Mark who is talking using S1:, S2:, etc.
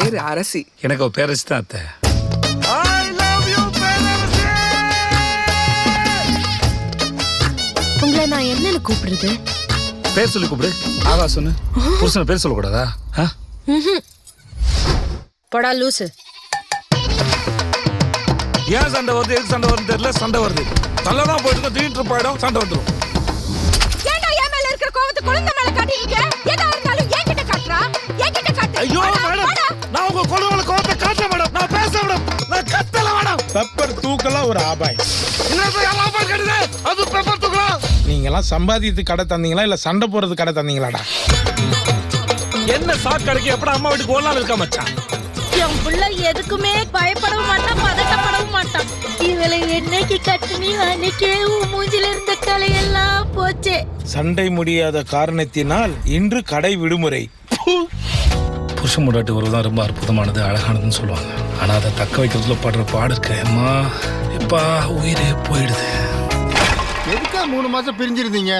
S1: பேரு அரசி.
S2: எனக்கு அவ பேரரசி தான் அத்தை.
S3: உங்களை நான் என்னன்னு கூப்பிடுறது?
S2: பேர் சொல்லி கூப்பிடு. ஆகாசன்னு புருஷனை பேர் சொல்லக்கூடாதா?
S3: படா லூசு.
S2: ஏன் சண்டை வருது, எதுக்கு சண்டை வருது தெரியல. சண்டை வருது நல்லாதான் போயிட்டு திடீர்னு போயிடும், சண்டை வந்துடும்.
S3: ஏன்டா என் மேல இருக்கிற கோவத்தை குழந்தை மேல காட்டிருக்க? ஏதா இருந்தாலும் என்கிட்ட காட்டுறா, என்கிட்ட காட்டு.
S2: ஐயோ மேடம், நான் உங்க குழந்தை கோவத்தை காட்ட மேடம், நான் பேச மேடம், நான் கத்தல மேடம்.
S4: பெப்பர் தூக்கலாம் ஒரு ஆபாய்.
S2: என்ன ஆபாய் கட்டுது? அது பெப்பர் தூக்கலாம்.
S4: நீங்க எல்லாம் சம்பாதித்து கடை தந்தீங்களா இல்ல சண்டை போறது கடை தந்தீங்களாடா?
S2: என்ன சாக்கு கடைக்கு எப்படா அம்மா வீட்டுக்கு ஓடலாம் இருக்கா மச்சான்?
S3: என் பிள்ளை எதுக்குமே பயப்படவும் மாட்டான், பதட்டப்படவும் மாட்டான். இவளை என்னைக்கு கட்டுனி அன்னைக்கே உன் மூஞ்சில இருந்த கலையெல்லாம் போச்சே.
S4: சண்டை முடியாத காரணத்தினால் இன்று கடை விடுமுறை.
S2: புருஷன் முடாட்டி உறவுதான் ரொம்ப அற்புதமானது, அழகானதுன்னு சொல்லுவாங்க. ஆனா அதை தக்க வைக்கிறதுல படுற பாடு இருக்கு அம்மா. இப்பா உயிரே போயிடுது.
S5: எதுக்கா 3 மாசம் பிரிஞ்சிருந்தீங்க?